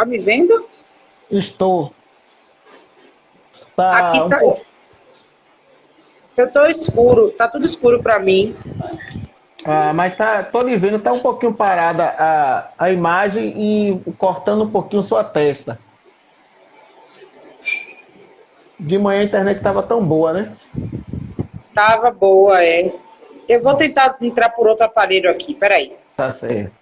Tá me vendo? Estou. Tá Aqui um tá. pouco. Eu tô escuro, tá tudo escuro para mim. Mas tá, tô lhe vendo, tá um pouquinho parada a imagem e cortando um pouquinho sua testa. De manhã a internet estava tão boa, né? Tava boa, é. Eu vou tentar entrar por outro aparelho aqui, peraí. Tá certo.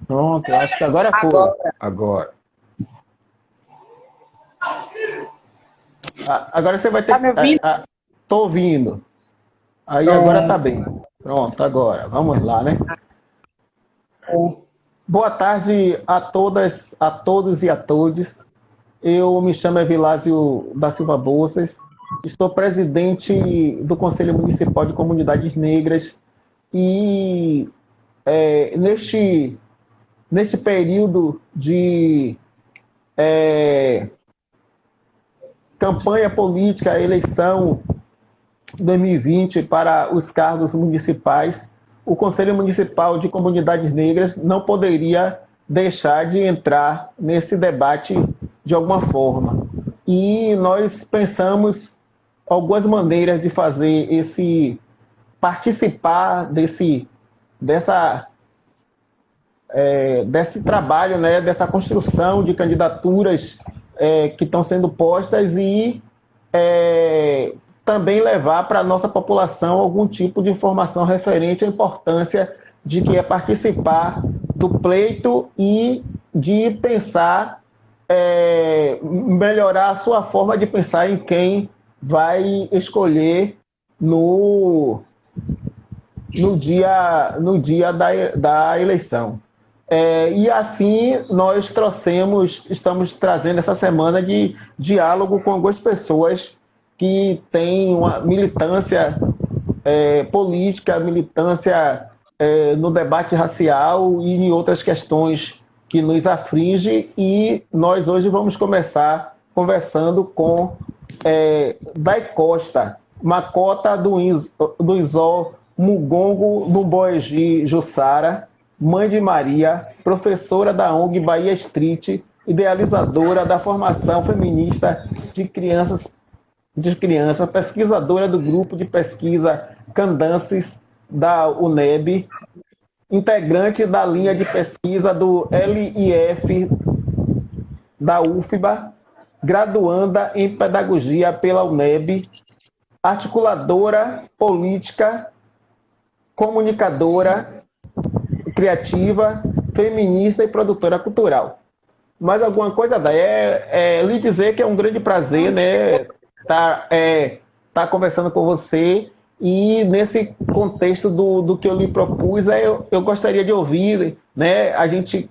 Pronto, eu acho que agora foi. Agora, Agora. Agora você vai ter tá me que. ouvindo? Tô ouvindo. Aí agora tá Pronto. bem. Pronto, agora. Vamos lá, né? Boa tarde a todas, a todos e a todos. Eu me chamo Evilásio da Silva Bolsas. Estou presidente do Conselho Municipal de Comunidades Negras e neste período de campanha política, eleição 2020 para os cargos municipais, o Conselho Municipal de Comunidades Negras não poderia deixar de entrar nesse debate de alguma forma. E nós pensamos algumas maneiras de fazer esse participar desse trabalho, né, dessa construção de candidaturas que estão sendo postas e é, também levar para a nossa população algum tipo de informação referente à importância de que é participar do pleito e de pensar, melhorar a sua forma de pensar em quem vai escolher no, no dia da eleição. E assim nós estamos trazendo essa semana de diálogo com algumas pessoas que têm uma militância política, militância no debate racial e em outras questões que nos aflige. E nós hoje vamos começar conversando com Dai Costa, Macota do Inzó Mugongo do Boegi Jussara, mãe de Maria, professora da ONG Bahia Street, idealizadora da formação feminista de crianças, pesquisadora do grupo de pesquisa Candances da UNEB, integrante da linha de pesquisa do LIF da UFBA, graduanda em Pedagogia pela UNEB, articuladora política, comunicadora, criativa, feminista e produtora cultural. Mais alguma coisa, Day? Lhe dizer que é um grande prazer, né, tá conversando com você, e nesse contexto do que eu lhe propus, eu gostaria de ouvir, né,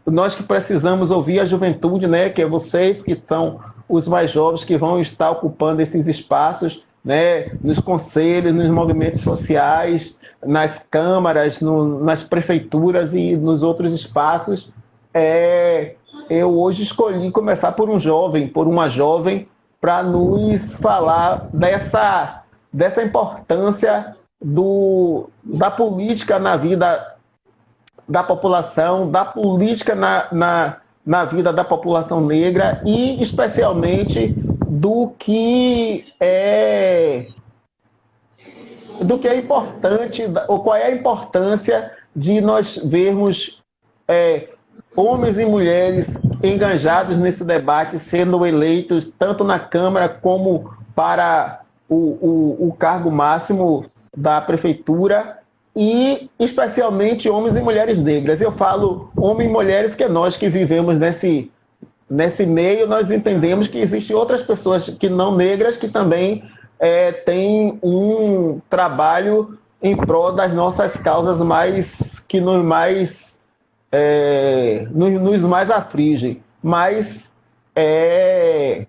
nós que precisamos ouvir a juventude, né, que é vocês que são os mais jovens que vão estar ocupando esses espaços, né, nos conselhos, nos movimentos sociais, nas câmaras, nas prefeituras e nos outros espaços. Eu hoje escolhi começar por uma jovem, para nos falar dessa importância da política na vida da população, da política na vida da população negra, e especialmente do que é importante, ou qual é a importância de nós vermos homens e mulheres engajados nesse debate, sendo eleitos tanto na Câmara como para o cargo máximo da prefeitura, e especialmente homens e mulheres negras. Eu falo homens e mulheres que nós que vivemos nesse meio, nós entendemos que existem outras pessoas que não negras que também têm um trabalho em prol das nossas causas que nos mais aflige. Mas é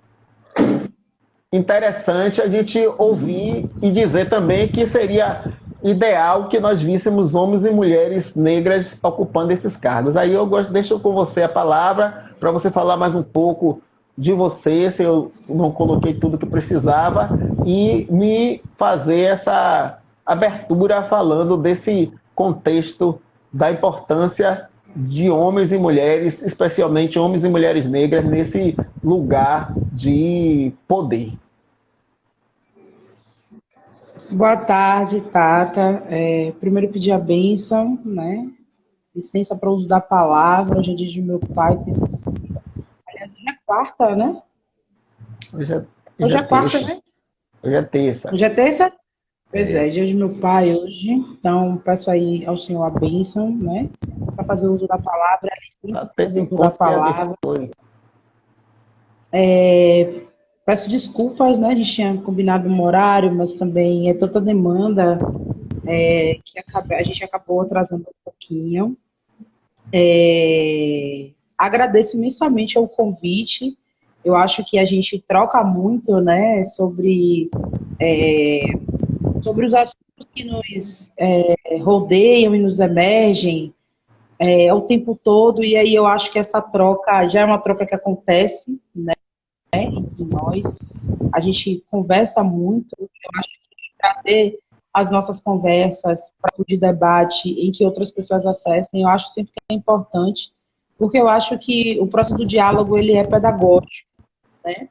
interessante a gente ouvir e dizer também que seria ideal que nós víssemos homens e mulheres negras ocupando esses cargos. Aí deixo com você a palavra para você falar mais um pouco de você, se eu não coloquei tudo que precisava, e me fazer essa abertura falando desse contexto da importância de homens e mulheres, especialmente homens e mulheres negras, nesse lugar de poder. Boa tarde, Tata. Primeiro pedir a bênção, né? Licença para o uso da palavra. Hoje é dia de meu pai. Aliás, hoje é quarta, né? Hoje é quarta, né? Hoje é terça. Hoje é terça? Pois é, dia de meu pai hoje. Então, peço aí ao Senhor a bênção, né? Para fazer uso da palavra. Licença para fazer uso da palavra. Peço desculpas, né? A gente tinha combinado um horário, mas também é tanta demanda que a gente acabou atrasando um pouquinho. Agradeço imensamente o convite. Eu acho que a gente troca muito, né, sobre os assuntos que nos rodeiam e nos emergem o tempo todo, e aí eu acho que essa troca já é uma troca que acontece, né, entre nós. A gente conversa muito. Eu acho que trazer as nossas conversas para o debate em que outras pessoas acessem, eu acho sempre que é importante, porque eu acho que o processo do diálogo ele é pedagógico, né?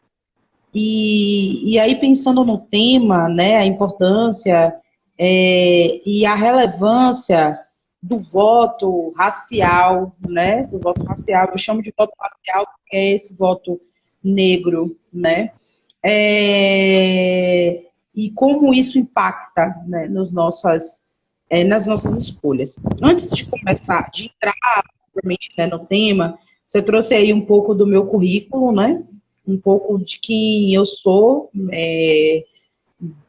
E aí, pensando no tema, né, a importância e a relevância do voto racial, né, do voto racial, eu chamo de voto racial porque é esse voto negro, né, e como isso impacta, né, nas nossas escolhas. Antes de começar, de entrar propriamente, né, no tema, você trouxe aí um pouco do meu currículo, né, um pouco de quem eu sou,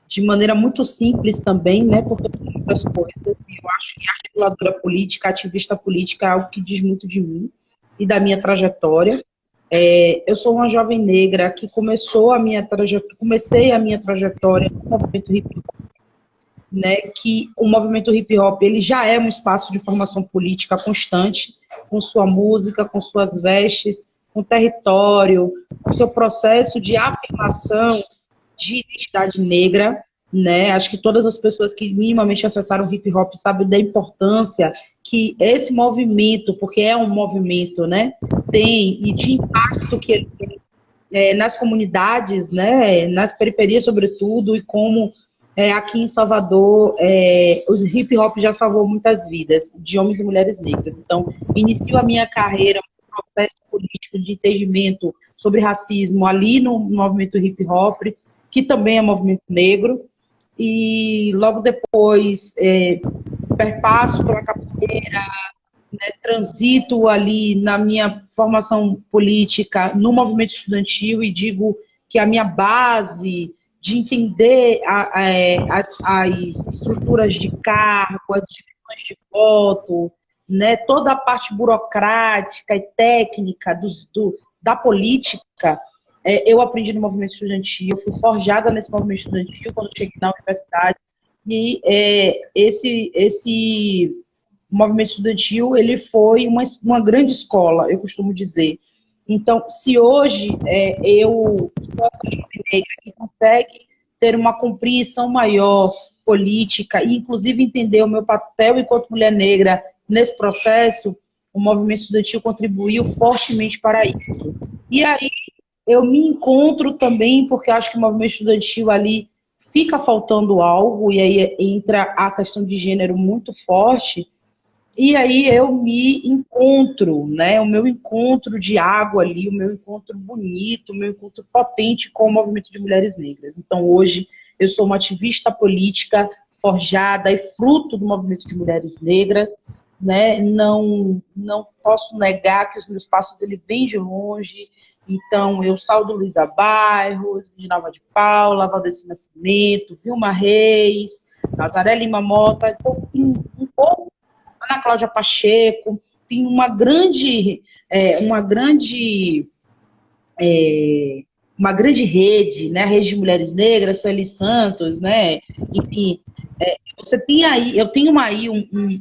de maneira muito simples também, né, porque eu tenho muitas coisas, e eu acho que articuladora política, ativista política é algo que diz muito de mim e da minha trajetória. Eu sou uma jovem negra que comecei a minha trajetória no movimento hip hop, né, que o movimento hip hop ele já é um espaço de formação política constante, com sua música, com suas vestes, com o território, com seu processo de afirmação de identidade negra, né? Acho que todas as pessoas que minimamente acessaram o hip hop sabem da importância que esse movimento, porque é um movimento, né, tem, e de impacto que ele tem nas comunidades, né, nas periferias sobretudo, e como aqui em Salvador, os hip hop já salvou muitas vidas de homens e mulheres negras. Então, inicio a minha carreira, um processo político de entendimento sobre racismo ali no movimento hip hop, que também é movimento negro, e logo depois perpasso pela capoeira, né, transito ali na minha formação política no movimento estudantil e digo que a minha base de entender as estruturas de cargo, as divisões de voto, né, toda a parte burocrática e técnica da política, eu aprendi no movimento estudantil, eu fui forjada nesse movimento estudantil quando cheguei na universidade, e esse movimento estudantil, ele foi uma grande escola, eu costumo dizer. Então, se hoje eu sou essa mulher negra que consegue ter uma compreensão maior política e, inclusive, entender o meu papel enquanto mulher negra nesse processo, o movimento estudantil contribuiu fortemente para isso. E aí, eu me encontro também, porque acho que o movimento estudantil ali fica faltando algo, e aí entra a questão de gênero muito forte, e aí eu me encontro, né? O meu encontro de água ali, o meu encontro bonito, o meu encontro potente com o movimento de mulheres negras. Então, hoje, eu sou uma ativista política forjada e fruto do movimento de mulheres negras, né? Não posso negar que os meus passos ele vêm de longe. Então, eu saudo Luísa Bairros, Reginalva de Paula, Valdeci Nascimento, Vilma Reis, Nazaré Lima Mota, um pouco Ana Cláudia Pacheco, tem uma grande rede, né? A Rede de Mulheres Negras, Sueli Santos, né? Enfim, você tem aí, eu tenho aí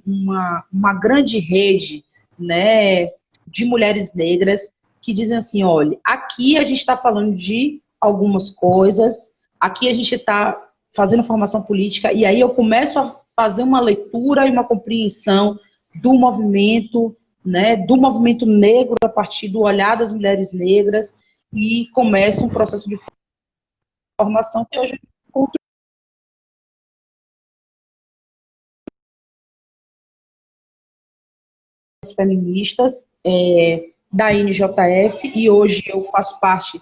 uma grande rede, né, de mulheres negras que dizem assim, olha, aqui a gente está falando de algumas coisas, aqui a gente está fazendo formação política, e aí eu começo a fazer uma leitura e uma compreensão do movimento, né, do movimento negro a partir do olhar das mulheres negras, e começa um processo de formação que hoje encontro feministas da NJF, e hoje eu faço parte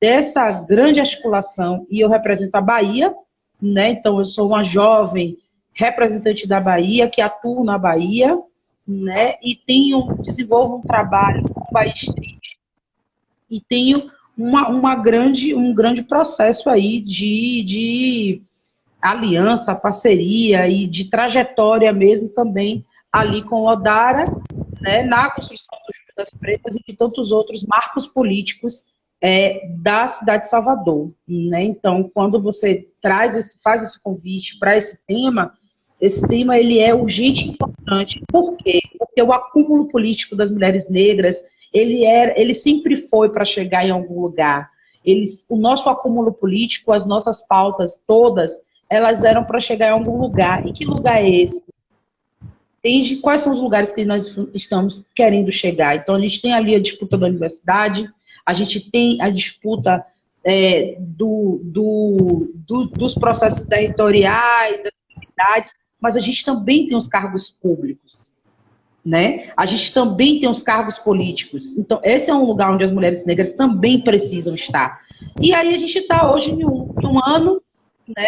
dessa grande articulação e eu represento a Bahia, né? Então eu sou uma jovem representante da Bahia, que atuo na Bahia, né? E desenvolvo um trabalho com o Bahia Street e tenho um grande processo aí de aliança, parceria e de trajetória mesmo também ali com o Odara, né, na construção do Júlio das Pretas e de tantos outros marcos políticos da cidade de Salvador, né? Então, quando você faz esse convite para esse tema ele é urgente e importante. Por quê? Porque o acúmulo político das mulheres negras, ele sempre foi para chegar em algum lugar. O nosso acúmulo político, as nossas pautas todas, elas eram para chegar em algum lugar. E que lugar é esse? Entende? Quais são os lugares que nós estamos querendo chegar? Então, a gente tem ali a disputa da universidade, a gente tem a disputa dos processos territoriais, das comunidades, mas a gente também tem os cargos públicos, né? A gente também tem os cargos políticos. Então, esse é um lugar onde as mulheres negras também precisam estar. E aí a gente está hoje em um ano, né,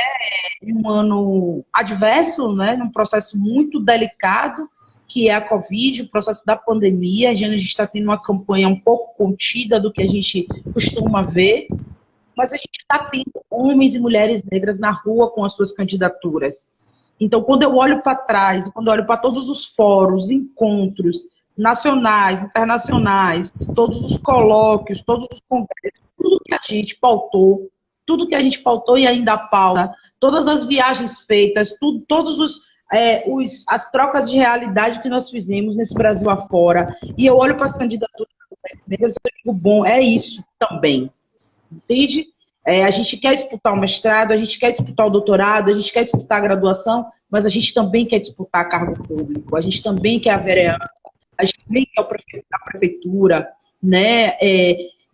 um ano adverso, né, num processo muito delicado, que é a Covid, o processo da pandemia. A gente está tendo uma campanha um pouco contida do que a gente costuma ver, mas a gente está tendo homens e mulheres negras na rua com as suas candidaturas. Então, quando eu olho para trás, quando eu olho para todos os fóruns, encontros nacionais, internacionais, todos os colóquios, todos os congressos, tudo que a gente pautou e ainda pauta, todas as viagens feitas, as trocas de realidade que nós fizemos nesse Brasil afora, e eu olho para as candidaturas negras e digo, bom, é isso também, entende? A gente quer disputar o mestrado, a gente quer disputar o doutorado, a gente quer disputar a graduação, mas a gente também quer disputar cargo público, a gente também quer a vereança, a gente também quer a prefeitura, né?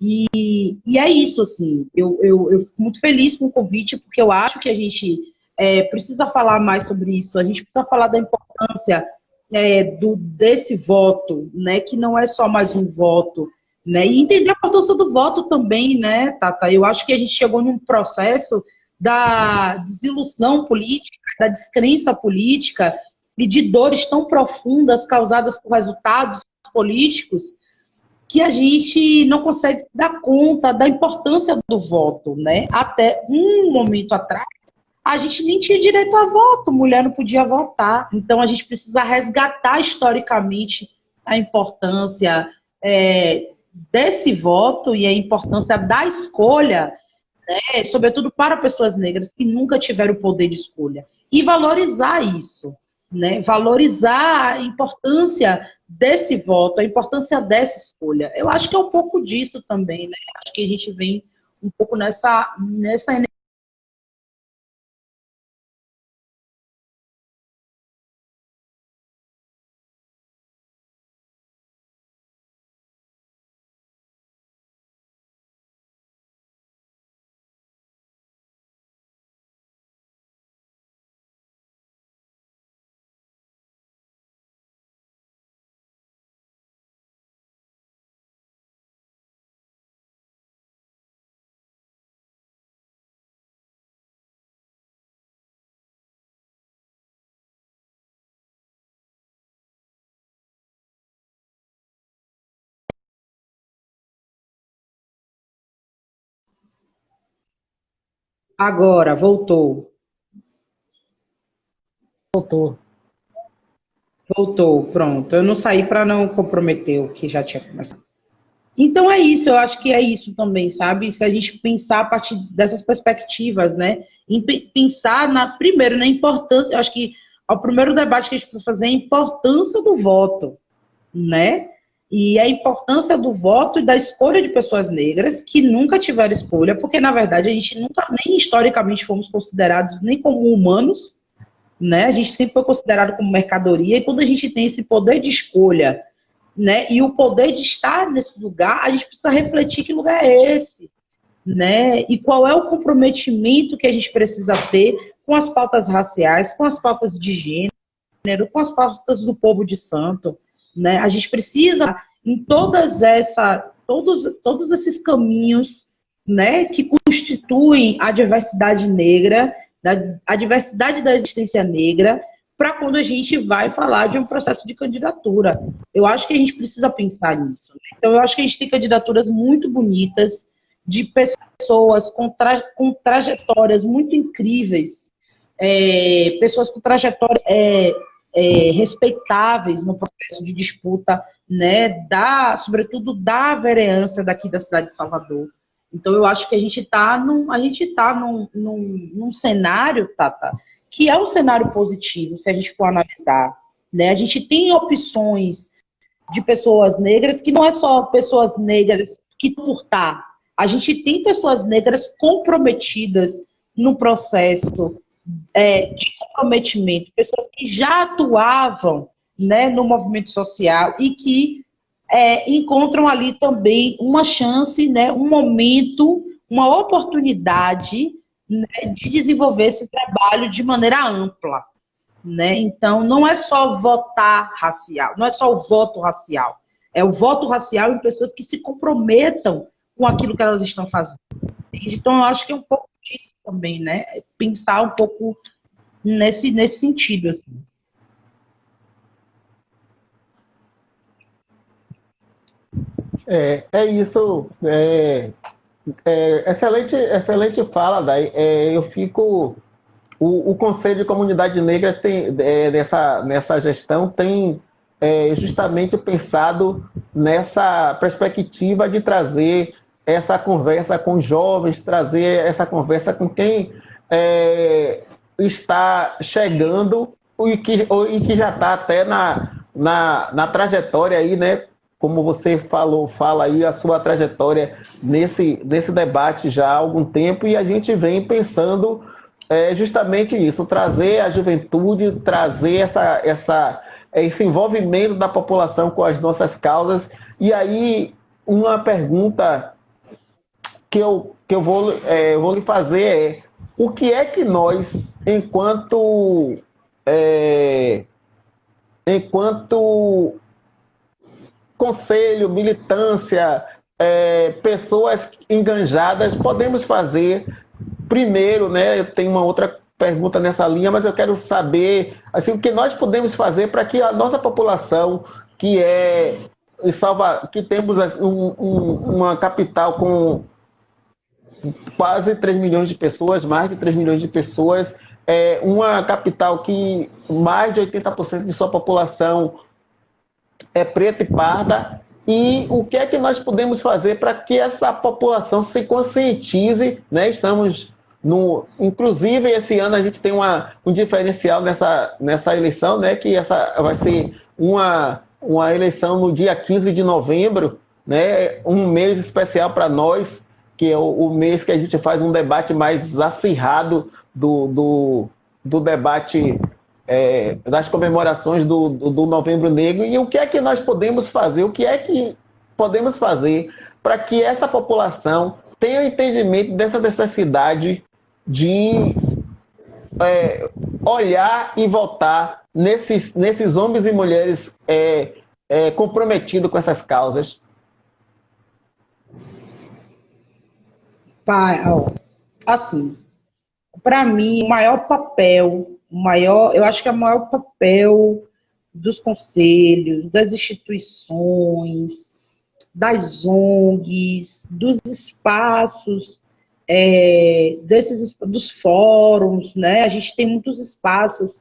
E é isso, assim, eu fico muito feliz com o convite, porque eu acho que a gente precisa falar mais sobre isso. A gente precisa falar da importância desse voto, né, que não é só mais um voto, né, e entender a importância do voto também, né, Tata? Eu acho que a gente chegou num processo da desilusão política, da descrença política e de dores tão profundas causadas por resultados políticos que a gente não consegue dar conta da importância do voto, né? Até um momento atrás, a gente nem tinha direito a voto, mulher não podia votar. Então, a gente precisa resgatar historicamente a importância desse voto e a importância da escolha, né, sobretudo para pessoas negras que nunca tiveram o poder de escolha. E valorizar isso, né? Valorizar a importância desse voto, a importância dessa escolha. Eu acho que é um pouco disso também, né? Acho que a gente vem um pouco nessa Agora, voltou. Voltou. Voltou, pronto. Eu não saí para não comprometer o que já tinha começado. Então é isso, eu acho que é isso também, sabe? Se a gente pensar a partir dessas perspectivas, né? Pensar primeiro na importância, eu acho que o primeiro debate que a gente precisa fazer é a importância do voto, né? E a importância do voto e da escolha de pessoas negras que nunca tiveram escolha, porque na verdade a gente nunca, nem historicamente fomos considerados nem como humanos, né? A gente sempre foi considerado como mercadoria, e quando a gente tem esse poder de escolha, né, e o poder de estar nesse lugar, a gente precisa refletir que lugar é esse, né? E qual é o comprometimento que a gente precisa ter com as pautas raciais, com as pautas de gênero, com as pautas do povo de santo, né? A gente precisa, em todos esses caminhos, né, que constituem a diversidade negra, a diversidade da existência negra, para quando a gente vai falar de um processo de candidatura. Eu acho que a gente precisa pensar nisso, né? Então, eu acho que a gente tem candidaturas muito bonitas, de pessoas com trajetórias muito incríveis, pessoas com trajetórias respeitáveis no processo de disputa, né, sobretudo da vereança daqui da cidade de Salvador. Então, eu acho que a gente está num cenário, Tata, que é um cenário positivo, se a gente for analisar, né? A gente tem opções de pessoas negras que não é só pessoas negras que por estar. A gente tem pessoas negras comprometidas no processo de comprometimento, pessoas que já atuavam, né, no movimento social e que encontram ali também uma chance, né, um momento, uma oportunidade, né, de desenvolver esse trabalho de maneira ampla, né? Então, não é só votar racial, não é só o voto racial, é o voto racial em pessoas que se comprometam com aquilo que elas estão fazendo. Então, eu acho que é um pouco disso também, né? Pensar um pouco nesse sentido, assim. É isso. Excelente fala, Dai. Eu fico. O Conselho de Comunidades Negras tem, nessa gestão tem justamente pensado nessa perspectiva de trazer essa conversa com os jovens, trazer essa conversa com quem está chegando e que já está até na trajetória aí, né? Como você fala aí a sua trajetória nesse debate já há algum tempo, e a gente vem pensando justamente isso, trazer a juventude, trazer esse envolvimento da população com as nossas causas. E aí, uma pergunta que eu vou lhe fazer o que é que nós, enquanto conselho, militância, pessoas enganjadas, podemos fazer primeiro, né? Eu tenho uma outra pergunta nessa linha, mas eu quero saber assim, o que nós podemos fazer para que a nossa população, que temos assim, uma capital com quase 3 milhões de pessoas, mais de 3 milhões de pessoas, uma capital que mais de 80% de sua população é preta e parda, e o que é que nós podemos fazer para que essa população se conscientize, né? Inclusive, esse ano a gente tem um diferencial nessa eleição, né? Que essa vai ser uma eleição no dia 15 de novembro, né? Um mês especial para nós, que é o mês que a gente faz um debate mais acirrado do debate das comemorações do Novembro Negro. E o que é que nós podemos fazer? O que é que podemos fazer para que essa população tenha o entendimento dessa necessidade de olhar e votar nesses homens e mulheres comprometidos com essas causas? Assim, para mim, eu acho que é o maior papel dos conselhos, das instituições, das ONGs, dos espaços, dos fóruns, né? A gente tem muitos espaços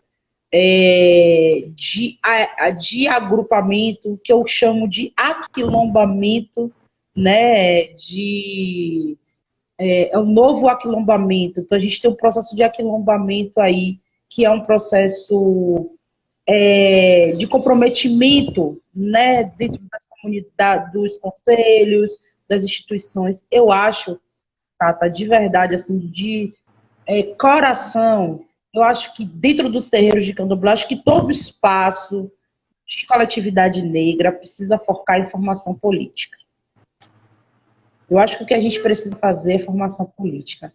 de agrupamento, que eu chamo de aquilombamento, né? É um novo aquilombamento. Então, a gente tem um processo de aquilombamento aí, que é um processo de comprometimento, né, dentro das comunidades, dos conselhos, das instituições. Eu acho, Tata, de verdade, assim, de coração, eu acho que dentro dos terreiros de candomblé, acho que todo espaço de coletividade negra precisa focar em formação política. Eu acho que o que a gente precisa fazer é formação política.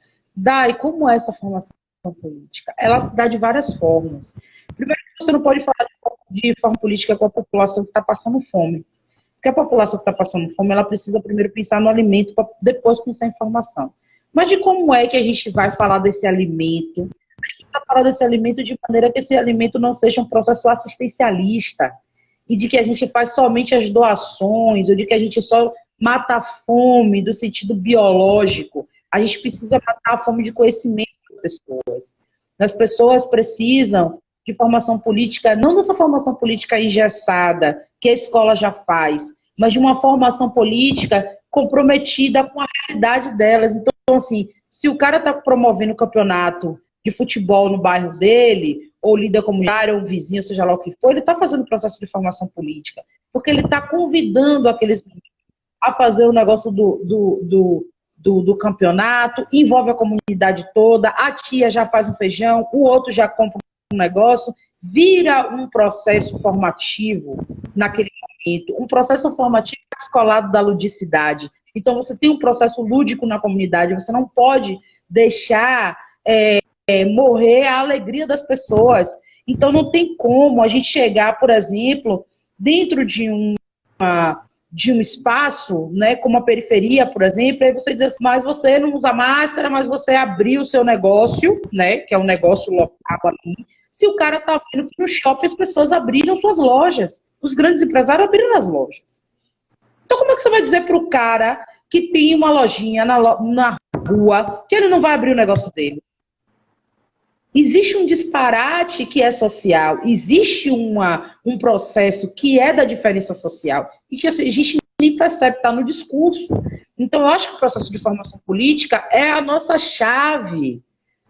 E como é essa formação política? Ela se dá de várias formas. Primeiro, você não pode falar de forma política com a população que está passando fome. Porque a população que está passando fome, ela precisa primeiro pensar no alimento, para depois pensar em formação. Mas de como é que a gente vai falar desse alimento? A gente vai falar desse alimento de maneira que esse alimento não seja um processo assistencialista, e de que a gente faz somente as doações, ou de que a gente só mata a fome do sentido biológico. A gente precisa matar a fome de conhecimento das pessoas. As pessoas precisam de formação política, não dessa formação política engessada, que a escola já faz, mas de uma formação política comprometida com a realidade delas. Então, assim, se o cara está promovendo o campeonato de futebol no bairro dele, ou líder comunitário, ou vizinho, seja lá o que for, ele está fazendo um processo de formação política, porque ele está convidando aqueles a fazer o negócio do campeonato, envolve a comunidade toda, a tia já faz um feijão, o outro já compra um negócio, vira um processo formativo naquele momento, um processo formativo descolado da ludicidade. Então, você tem um processo lúdico na comunidade, você não pode deixar morrer a alegria das pessoas. Então, não tem como a gente chegar, por exemplo, dentro de um espaço, né, como a periferia, por exemplo, aí você diz assim, mas você não usa máscara, mas você abriu o seu negócio, né, que é um negócio local ali. Se o cara está vindo para o shopping, as pessoas abriram suas lojas. Os grandes empresários abriram as lojas. Então, como é que você vai dizer para o cara que tem uma lojinha na rua que ele não vai abrir o negócio dele? Existe um disparate que é social, existe um processo que é da diferença social e que assim, a gente nem percebe, está no discurso. Então, eu acho que o processo de formação política é a nossa chave,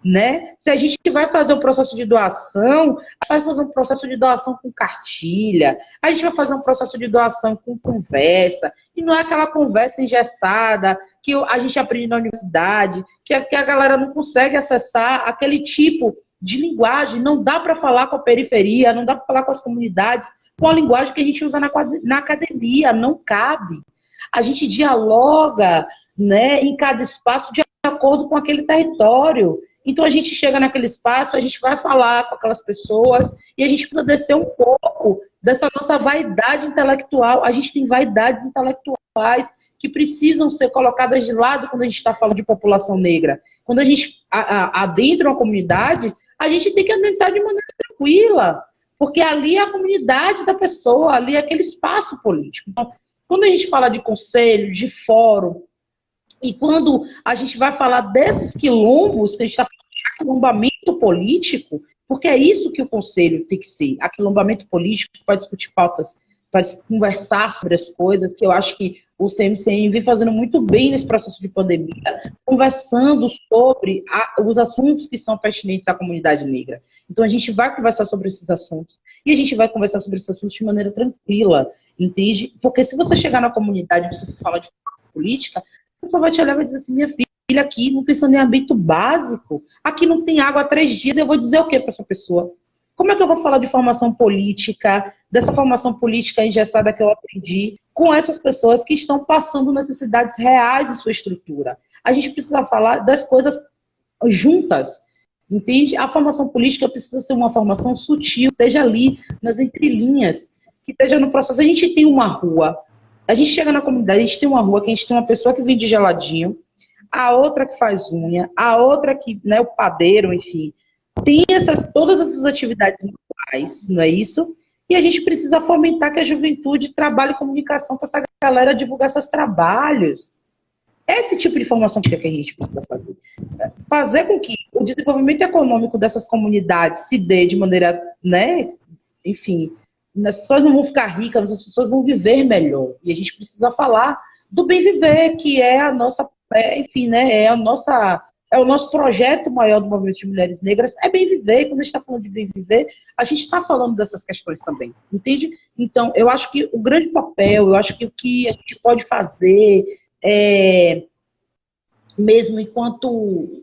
né? Se a gente vai fazer um processo de doação, a gente vai fazer um processo de doação com cartilha, a gente vai fazer um processo de doação com conversa, e não é aquela conversa engessada que a gente aprende na universidade, que a galera não consegue acessar aquele tipo de linguagem. Não dá para falar com a periferia, não dá para falar com as comunidades com a linguagem que a gente usa na academia, não cabe. A gente dialoga, né, em cada espaço de acordo com aquele território. Então a gente chega naquele espaço, a gente vai falar com aquelas pessoas e a gente precisa descer um pouco dessa nossa vaidade intelectual. A gente tem vaidades intelectuais que precisam ser colocadas de lado quando a gente está falando de população negra. Quando a gente adentra uma comunidade, a gente tem que adentrar de maneira tranquila, porque ali é a comunidade da pessoa, ali é aquele espaço político. Então, quando a gente fala de conselho, de fórum, e quando a gente vai falar desses quilombos, que a gente está falando de aquilombamento político, porque é isso que o conselho tem que ser, aquilombamento político, para discutir pautas, para conversar sobre as coisas, que eu acho que o CMCM vem fazendo muito bem nesse processo de pandemia, conversando sobre os assuntos que são pertinentes à comunidade negra. Então a gente vai conversar sobre esses assuntos, e a gente vai conversar sobre esses assuntos de maneira tranquila, entende? Porque se você chegar na comunidade e você falar de política, a pessoa vai te olhar e vai dizer assim, minha filha, aqui não tem saneamento básico, aqui não tem água há 3 dias, eu vou dizer o que para essa pessoa? Como é que eu vou falar de formação política, dessa formação política engessada que eu aprendi, com essas pessoas que estão passando necessidades reais de sua estrutura? A gente precisa falar das coisas juntas, entende? A formação política precisa ser uma formação sutil, esteja ali, nas entrelinhas, que esteja no processo. A gente tem uma rua, a gente chega na comunidade, a gente tem uma rua que a gente tem uma pessoa que vende geladinho, a outra que faz unha, a outra que, né, o padeiro, enfim, tem todas essas atividades iguais, não é isso? E a gente precisa fomentar que a juventude trabalhe comunicação para essa galera divulgar seus trabalhos. Esse tipo de formação que a gente precisa fazer. Fazer com que o desenvolvimento econômico dessas comunidades se dê de maneira, né, enfim, as pessoas não vão ficar ricas, as pessoas vão viver melhor. E a gente precisa falar do bem viver, que é a nossa, enfim, né, é o nosso projeto maior do Movimento de Mulheres Negras, é bem viver. E quando a gente está falando de bem viver, a gente está falando dessas questões também, entende? Então, eu acho que o grande papel, eu acho que o que a gente pode fazer, mesmo enquanto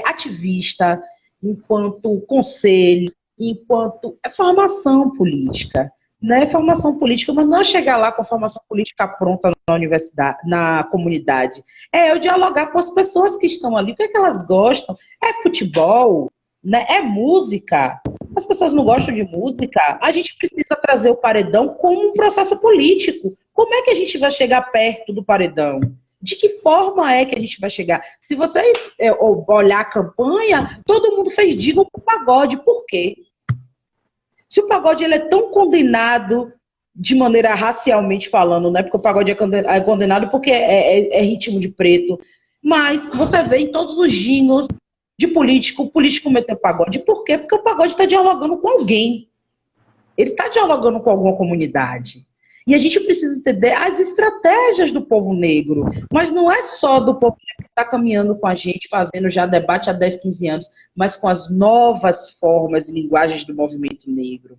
ativista, enquanto conselho, enquanto formação política, né? Formação política, mas não é chegar lá com a formação política pronta na universidade, na comunidade. É eu dialogar com as pessoas que estão ali, o que é que elas gostam? É futebol, né? É música. As pessoas não gostam de música. A gente precisa trazer o paredão como um processo político. Como é que a gente vai chegar perto do paredão? De que forma é que a gente vai chegar? Se vocês olhar a campanha, todo mundo fez diga pro pagode. Por quê? Se o pagode ele é tão condenado de maneira racialmente falando, né? Porque o pagode é condenado porque é ritmo de preto. Mas você vê em todos os jingles de político, o político meteu pagode. Por quê? Porque o pagode está dialogando com alguém. Ele está dialogando com alguma comunidade. E a gente precisa entender as estratégias do povo negro. Mas não é só do povo negro que está caminhando com a gente, fazendo já debate há 10, 15 anos, mas com as novas formas e linguagens do movimento negro.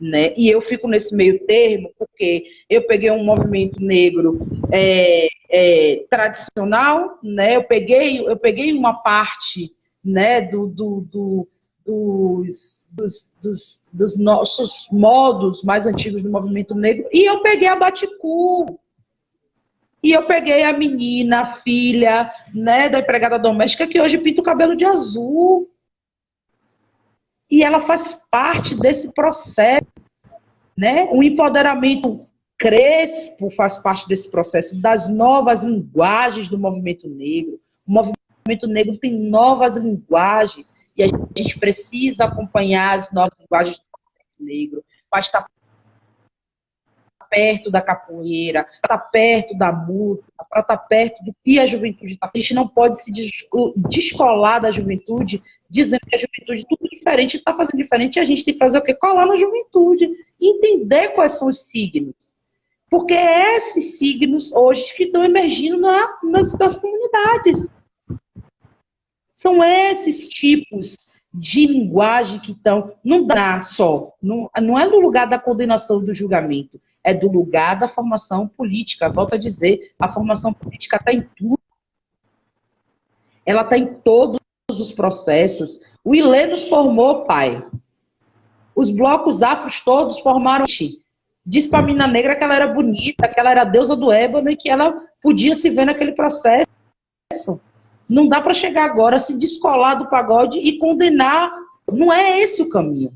Né? E eu fico nesse meio termo porque eu peguei um movimento negro tradicional, né? Eu peguei uma parte, né, dos nossos modos mais antigos do movimento negro, e eu peguei a Baticu, e eu peguei a menina, a filha, né, da empregada doméstica que hoje pinta o cabelo de azul, e ela faz parte desse processo, né? O empoderamento crespo faz parte desse processo das novas linguagens do movimento negro. O movimento negro tem novas linguagens, e a gente precisa acompanhar as novas linguagens do movimento negro, para estar perto da capoeira, para estar perto da música, para estar perto do que a juventude está. A gente não pode se descolar da juventude, dizendo que a juventude é tudo diferente, está fazendo diferente, e a gente tem que fazer o quê? Colar na juventude, entender quais são os signos. Porque é esses signos hoje que estão emergindo nas comunidades. São esses tipos de linguagem que estão... Não dá só. Não é do lugar da condenação do julgamento. É do lugar da formação política. Volto a dizer, a formação política está em tudo. Ela está em todos os processos. O Ilê nos formou, pai. Os blocos afros todos formaram... Diz para a mina negra que ela era bonita, que ela era a deusa do ébano e que ela podia se ver naquele processo. Não dá para chegar agora, se descolar do pagode e condenar. Não é esse o caminho.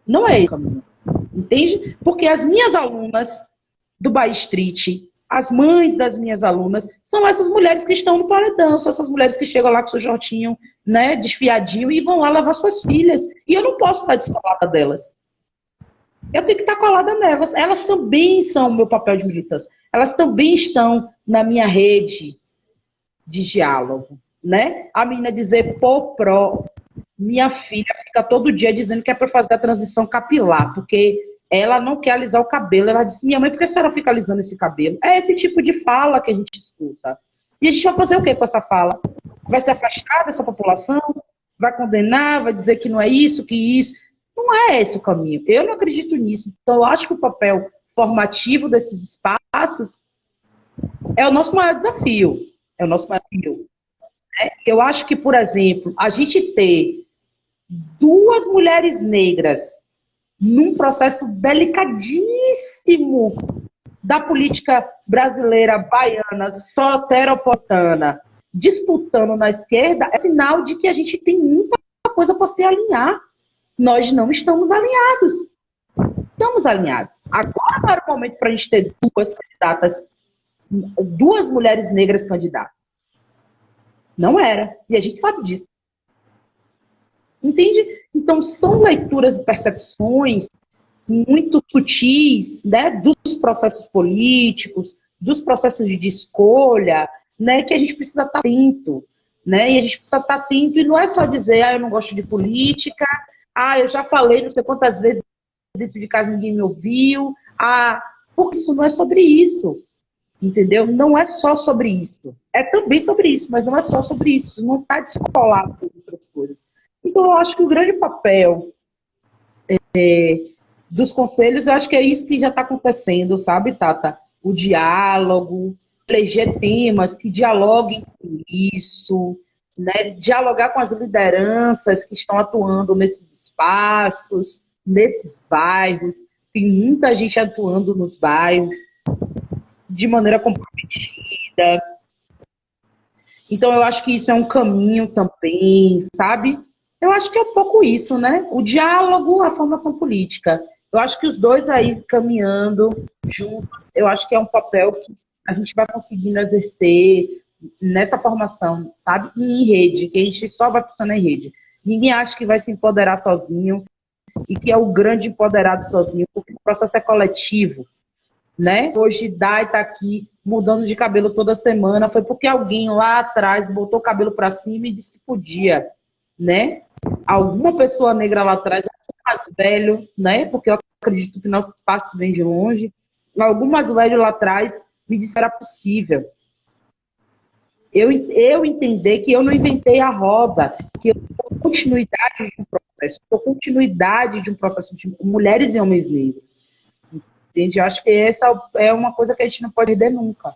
Não é esse o caminho. Entende? Porque as minhas alunas do Bahia Street, as mães das minhas alunas, são essas mulheres que estão no paredão, são essas mulheres que chegam lá com seu shortinho, né, desfiadinho, e vão lá levar suas filhas. E eu não posso estar descolada delas. Eu tenho que estar colada nelas. Elas também são o meu papel de militância. Elas também estão na minha rede de diálogo, né? A menina dizer, pô, minha filha fica todo dia dizendo que é para fazer a transição capilar, porque ela não quer alisar o cabelo. Ela disse, minha mãe, por que a senhora fica alisando esse cabelo? É esse tipo de fala que a gente escuta. E a gente vai fazer o quê com essa fala? Vai se afastar dessa população? Vai condenar? Vai dizer que não é isso, que isso? Não é esse o caminho. Eu não acredito nisso. Então, eu acho que o papel formativo desses espaços é o nosso maior desafio. É o nosso maior desafio. Eu acho que, por exemplo, a gente ter 2 mulheres negras num processo delicadíssimo da política brasileira, baiana, soteropolitana, disputando na esquerda, é sinal de que a gente tem muita coisa para se alinhar. Nós não estamos alinhados. Estamos alinhados. Agora não era o momento para a gente ter 2 candidatas, 2 mulheres negras candidatas. Não era. E a gente sabe disso. Entende? Então, são leituras e percepções muito sutis, né, dos processos políticos, dos processos de escolha, né, que a gente precisa estar atento. Né? E a gente precisa estar atento e não é só dizer, eu não gosto de política, eu já falei não sei quantas vezes dentro de casa ninguém me ouviu, porque isso não é sobre isso. Entendeu? Não é só sobre isso. É também sobre isso, mas não é só sobre isso. Isso não está descolado de outras coisas. Então, eu acho que o grande papel dos conselhos, eu acho que é isso que já está acontecendo, sabe, Tata? O diálogo, eleger temas que dialoguem com isso, né? Dialogar com as lideranças que estão atuando nesses espaços, nesses bairros. Tem muita gente atuando nos bairros de maneira comprometida. Então, eu acho que isso é um caminho também, sabe? Eu acho que é um pouco isso, né? O diálogo, a formação política. Eu acho que os dois aí caminhando juntos, eu acho que é um papel que a gente vai conseguindo exercer nessa formação, sabe? E em rede, que a gente só vai funcionar em rede. Ninguém acha que vai se empoderar sozinho e que é o grande empoderado sozinho, porque o processo é coletivo. Né? Hoje Dai está aqui mudando de cabelo toda semana, foi porque alguém lá atrás botou o cabelo para cima e disse que podia, né? Alguma pessoa negra lá atrás, algum mais velho, né? Porque eu acredito que nossos passos vêm de longe. Algum mais velho lá atrás me disse que era possível. Eu entender que eu não inventei a roda, que eu sou continuidade de um processo, sou continuidade de um processo de mulheres e homens negros. Entende? Eu acho que essa é uma coisa que a gente não pode perder nunca.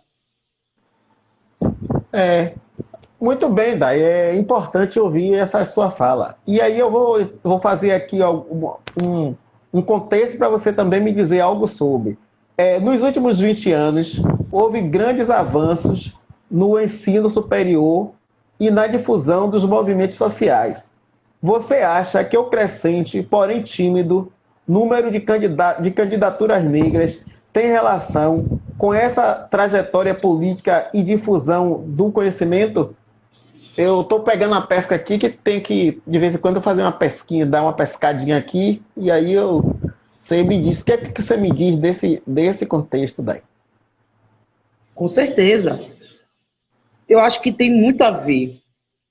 Muito bem, Dai. É importante ouvir essa sua fala. E aí eu vou fazer aqui um contexto para você também me dizer algo sobre. Nos últimos 20 anos, houve grandes avanços no ensino superior e na difusão dos movimentos sociais. Você acha que o crescente, porém tímido, número de candidaturas negras tem relação com essa trajetória política e difusão do conhecimento? Eu estou pegando a pesca aqui, que tem que, de vez em quando, fazer uma pesquinha, dar uma pescadinha aqui, e aí você me diz, o que é que você me diz desse contexto daí? Com certeza. Eu acho que tem muito a ver.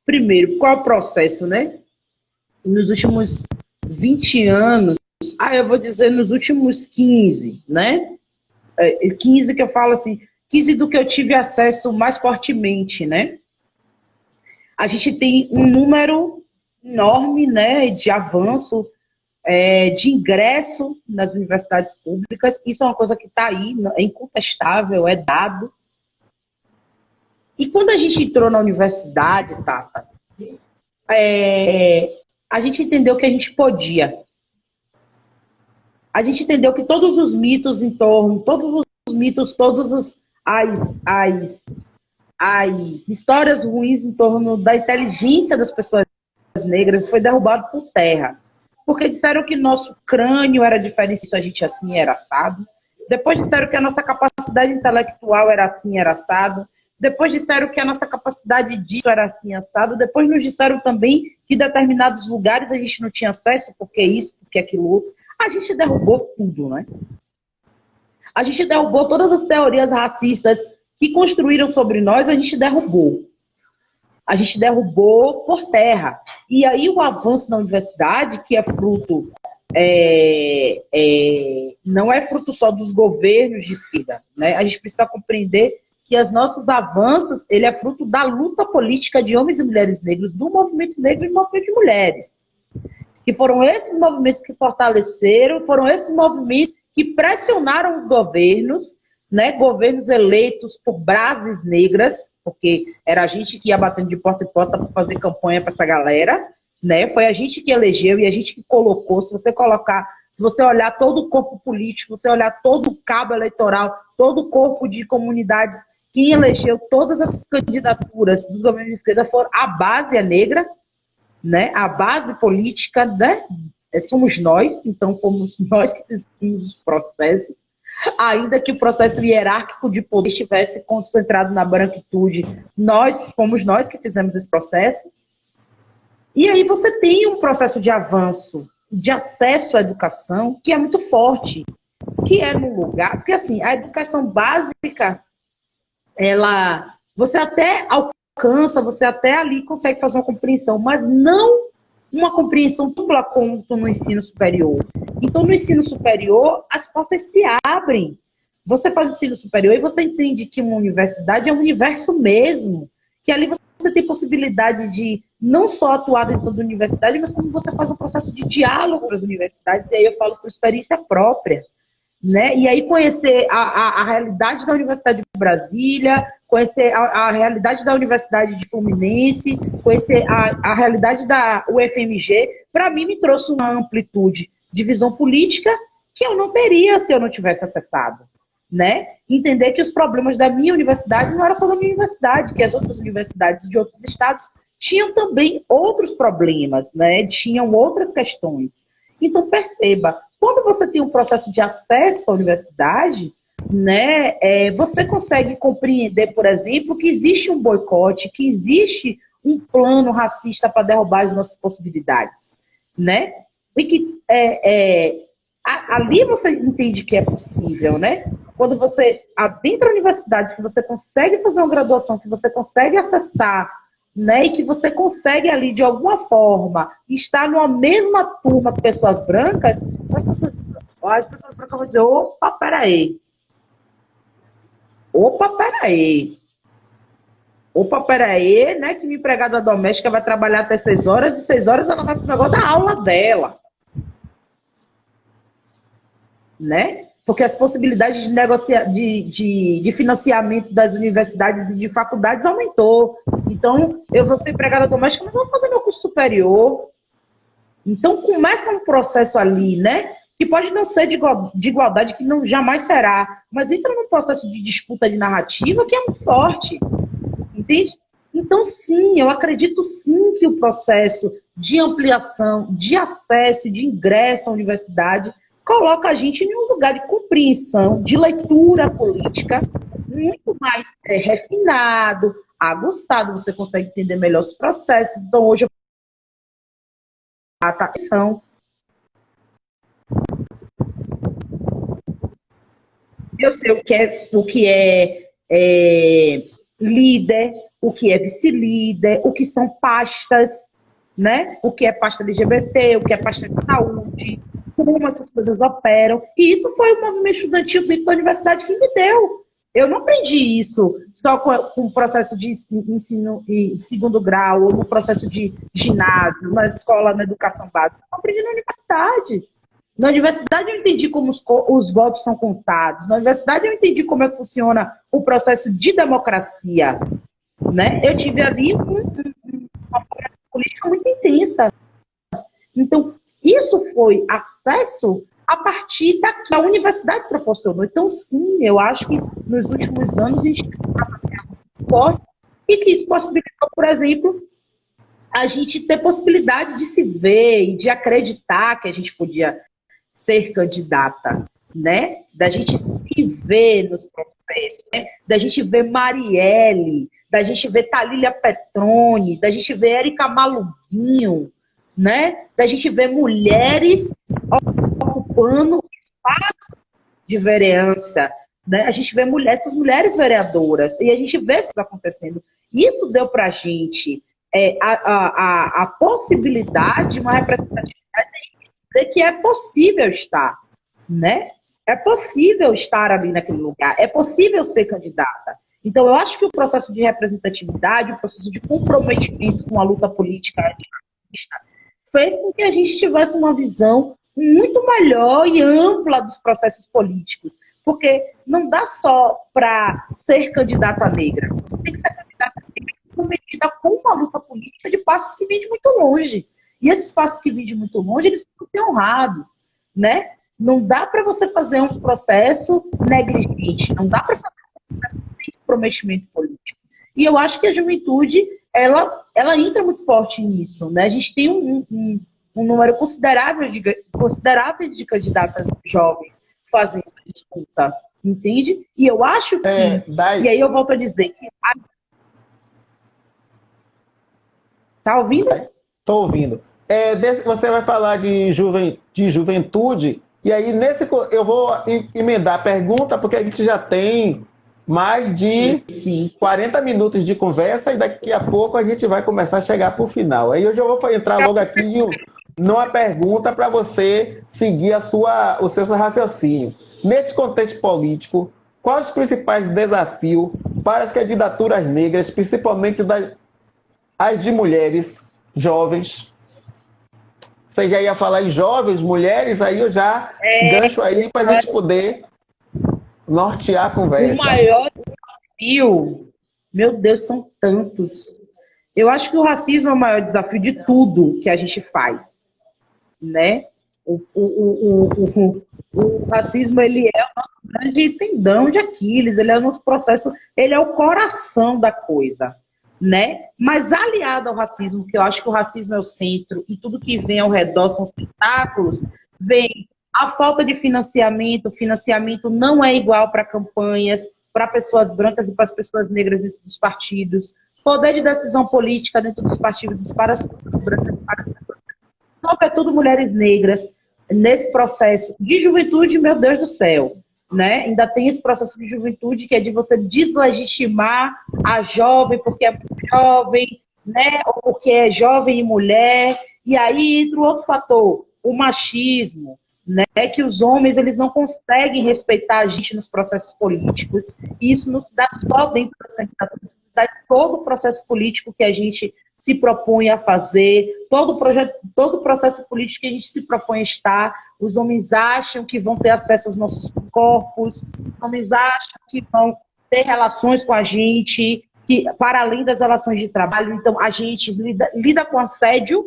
Primeiro, qual é o processo, né? Nos últimos 20 anos, eu vou dizer nos últimos 15, né? 15 que eu falo assim, 15 do que eu tive acesso mais fortemente, né? A gente tem um número enorme, né, de avanço, de ingresso nas universidades públicas. Isso é uma coisa que está aí, é incontestável, é dado. E quando a gente entrou na universidade, Tata, a gente entendeu que a gente podia. A gente entendeu que todos os mitos em torno, todos os mitos, todas as as histórias ruins em torno da inteligência das pessoas negras foi derrubado por terra. Porque disseram que nosso crânio era diferente, isso a gente assim era assado. Depois disseram que a nossa capacidade intelectual era assim, era assado. Depois disseram que a nossa capacidade disso era assim, assado. Depois nos disseram também que em determinados lugares a gente não tinha acesso, porque isso, porque aquilo outro. A gente derrubou tudo, né? A gente derrubou todas as teorias racistas que construíram sobre nós, a gente derrubou. A gente derrubou por terra. E aí o avanço da universidade, que é fruto, não é fruto só dos governos de esquerda, né? A gente precisa compreender que os nossos avanços, ele é fruto da luta política de homens e mulheres negros, do movimento negro e do movimento de mulheres. Que foram esses movimentos que fortaleceram, foram esses movimentos que pressionaram os governos, né? Governos eleitos por bases negras, porque era a gente que ia batendo de porta em porta para fazer campanha para essa galera, né? Foi a gente que elegeu e a gente que colocou. Se você olhar todo o corpo político, você olhar todo o cabo eleitoral, todo o corpo de comunidades, quem elegeu todas essas candidaturas dos governos de esquerda foram a base negra, né? A base política, né? Somos nós, então fomos nós que fizemos os processos, ainda que o processo hierárquico de poder estivesse concentrado na branquitude, fomos nós que fizemos esse processo. E aí você tem um processo de avanço, de acesso à educação, que é muito forte, que é num lugar, porque assim, a educação básica, você até alcança, você até ali consegue fazer uma compreensão, mas não uma compreensão dupla quanto no ensino superior. Então, no ensino superior, as portas se abrem. Você faz ensino superior e você entende que uma universidade é um universo mesmo, que ali você tem possibilidade de não só atuar dentro da universidade, mas como você faz um processo de diálogo com as universidades, e aí eu falo por experiência própria, né? E aí conhecer a realidade da Universidade de Brasília, conhecer a realidade da Universidade de Fluminense, conhecer a realidade da UFMG, para mim me trouxe uma amplitude de visão política que eu não teria se eu não tivesse acessado, né? Entender que os problemas da minha universidade não eram só da minha universidade, que as outras universidades de outros estados tinham também outros problemas, né? Tinham outras questões. Então, perceba, quando você tem um processo de acesso à universidade, né, você consegue compreender, por exemplo, que existe um boicote, que existe um plano racista para derrubar as nossas possibilidades, né? E que ali você entende que é possível, né? Quando você adentra a universidade, que você consegue fazer uma graduação, que você consegue acessar, né, e que você consegue ali, de alguma forma, estar numa mesma turma com pessoas brancas, as pessoas brancas vão dizer, opa, peraí, né, que minha empregada doméstica vai trabalhar até 6 horas, e 6 horas ela vai pro negócio da aula dela, né? Porque as possibilidades de negociar, de financiamento das universidades e de faculdades aumentou. Então, eu vou ser empregada doméstica, mas eu vou fazer meu curso superior. Então, começa um processo ali, né? Que pode não ser de igualdade, que não jamais será, mas entra num processo de disputa de narrativa que é muito forte. Entende? Então, sim, eu acredito sim que o processo de ampliação, de acesso, de ingresso à universidade coloca a gente em um lugar de compreensão, de leitura política, muito mais refinado, aguçado, você consegue entender melhor os processos. Então, hoje, a atenção. Eu sei o que é líder, o que é vice-líder, o que são pastas, né? O que é pasta LGBT, o que é pasta de saúde, como essas coisas operam. E isso foi o movimento estudantil dentro da universidade que me deu. Eu não aprendi isso só com o processo de ensino de segundo grau, ou no processo de ginásio, na escola, na educação básica. Eu aprendi na universidade. Na universidade eu entendi como os votos são contados. Na universidade eu entendi como é que funciona o processo de democracia. Né? Eu tive ali uma política muito intensa. Então, isso foi acesso a partir da que a universidade proporcionou. Então, sim, eu acho que nos últimos anos a gente passa a forte, e que isso possibilitou, por exemplo, a gente ter possibilidade de se ver e de acreditar que a gente podia ser candidata, né? Da gente se ver nos processos, né? Da gente ver Marielle, da gente ver Thalília Petroni, da gente ver Érica Malunguinho, né? Da gente ver mulheres ocupando espaço de vereança, né? A gente vê essas mulheres vereadoras, e a gente vê isso acontecendo. Isso deu para a gente a possibilidade de uma representatividade de que é possível estar, né? É possível estar ali naquele lugar, é possível ser candidata. Então, eu acho que o processo de representatividade, o processo de comprometimento com a luta política antirracista, fez com que a gente tivesse uma visão muito melhor e ampla dos processos políticos. Porque não dá só para ser candidata negra. Você tem que ser candidata negra comprometida com uma luta política de passos que vêm de muito longe. E esses passos que vêm de muito longe, eles precisam ser honrados, né? Não dá para você fazer um processo negligente, não dá para fazer um processo sem comprometimento político. E eu acho que a juventude, ela entra muito forte nisso, né? A gente tem um número considerável de candidatas jovens fazendo disputa, entende? E eu acho que... E aí eu volto a dizer que... Tá ouvindo? Estou ouvindo. Você vai falar de juventude, e aí eu vou emendar a pergunta, porque a gente já tem mais de 40 minutos de conversa, e daqui a pouco a gente vai começar a chegar para o final. Aí eu já vou entrar logo aqui numa pergunta para você seguir o seu raciocínio. Nesse contexto político, quais os principais desafios para as candidaturas negras, principalmente as de mulheres jovens? Você já ia falar em jovens, mulheres, aí eu já gancho aí para a gente poder nortear a conversa. O maior desafio, meu Deus, são tantos. Eu acho que o racismo é o maior desafio de tudo que a gente faz, né? O racismo, ele é o nosso grande tendão de Aquiles, ele é o nosso processo, ele é o coração da coisa, né? Mas aliado ao racismo, que eu acho que o racismo é o centro e tudo que vem ao redor são tentáculos, vem a falta de financiamento. O financiamento não é igual para campanhas, para pessoas brancas e para as pessoas negras dentro dos partidos, poder de decisão política dentro dos partidos para as pessoas brancas e para as pessoas negras. Então, é tudo mulheres negras nesse processo de juventude, meu Deus do céu. Né? Ainda tem esse processo de juventude que é de você deslegitimar a jovem porque é muito jovem, né? Ou porque é jovem e mulher. E aí entra o outro fator, o machismo, né? Que os homens, eles não conseguem respeitar a gente nos processos políticos. E isso não se dá só dentro das candidaturas, se dá em todo o processo político que a gente se propõe a fazer, todo o processo político que a gente se propõe a estar. Os homens acham que vão ter acesso aos nossos corpos, os homens acham que vão ter relações com a gente, que, para além das relações de trabalho. Então, a gente lida com assédio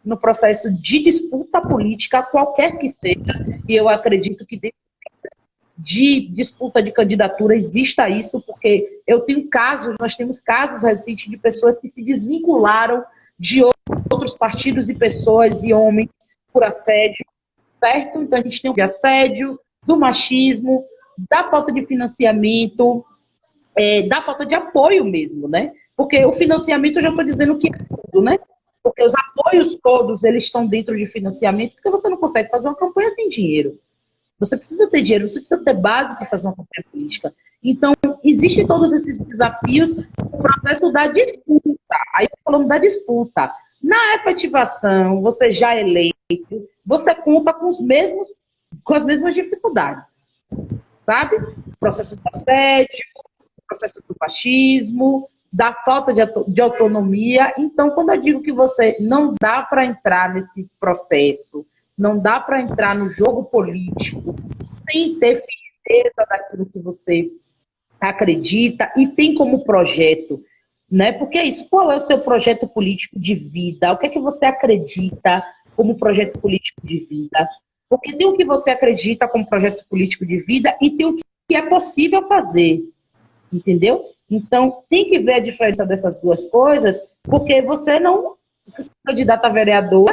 no processo de disputa política, qualquer que seja, e eu acredito que dentro de disputa de candidatura exista isso, porque nós temos casos recentes de pessoas que se desvincularam de outros partidos e pessoas e homens por assédio, certo? Então a gente tem o assédio, do machismo, da falta de financiamento, da falta de apoio mesmo, né? Porque o financiamento eu já estou dizendo que é tudo, né? Porque os apoios todos, eles estão dentro de financiamento, porque você não consegue fazer uma campanha sem dinheiro. Você precisa ter dinheiro, você precisa ter base para fazer uma campanha política. Então, existem todos esses desafios no processo da disputa. Aí, falando da disputa, na efetivação, você já eleito, você conta com as mesmas dificuldades, sabe? O processo do assédio, o processo do machismo, da falta de autonomia. Então, quando eu digo que você não dá para entrar nesse processo, não dá para entrar no jogo político sem ter firmeza daquilo que você acredita e tem como projeto, né? Porque é isso, qual é o seu projeto político de vida? O que é que você acredita como projeto político de vida? Porque tem o que você acredita como projeto político de vida e tem o que é possível fazer, entendeu? Então, tem que ver a diferença dessas duas coisas, porque você não se candidata a vereador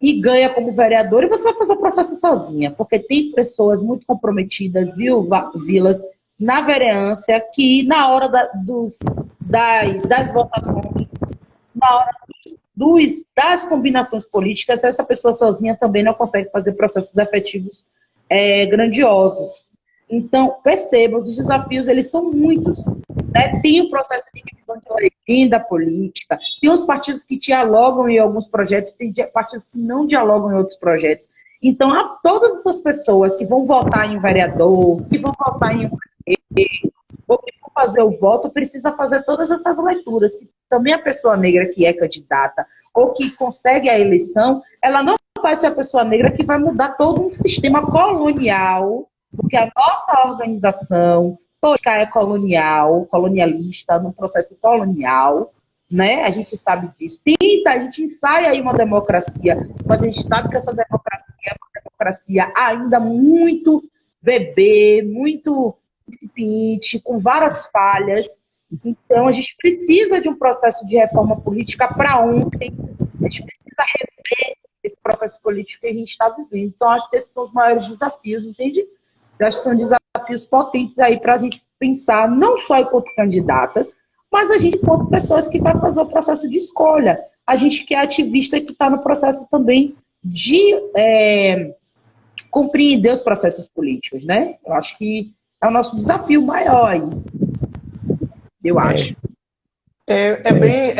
e ganha como vereador e você vai fazer o processo sozinha, porque tem pessoas muito comprometidas, viu, Vilas, na vereância, que na hora das votações, na hora das combinações políticas, essa pessoa sozinha também não consegue fazer processos efetivos grandiosos. Então, percebam, os desafios, eles são muitos. Né? Tem o processo de divisão de legenda política, tem os partidos que dialogam em alguns projetos, tem partidos que não dialogam em outros projetos. Então, a todas essas pessoas que vão votar em um vereador, que vão votar em um prefeito, ou que vão fazer o voto, precisa fazer todas essas leituras, que também a pessoa negra que é candidata, ou que consegue a eleição, ela não vai ser a pessoa negra que vai mudar todo um sistema colonial, porque a nossa organização política é colonialista, no processo colonial, né? A gente sabe disso. A gente ensaia aí uma democracia, mas a gente sabe que essa democracia é uma democracia ainda muito bebê, muito incipiente, com várias falhas. Então, a gente precisa de um processo de reforma política para ontem. A gente precisa rever esse processo político que a gente está vivendo. Então, acho que esses são os maiores desafios, entende? Eu acho que são desafios potentes aí para a gente pensar, não só enquanto candidatas, mas a gente enquanto pessoas que vai fazer o processo de escolha. A gente que é ativista e que está no processo também de compreender os processos políticos, né? Eu acho que é o nosso desafio maior aí, eu acho. É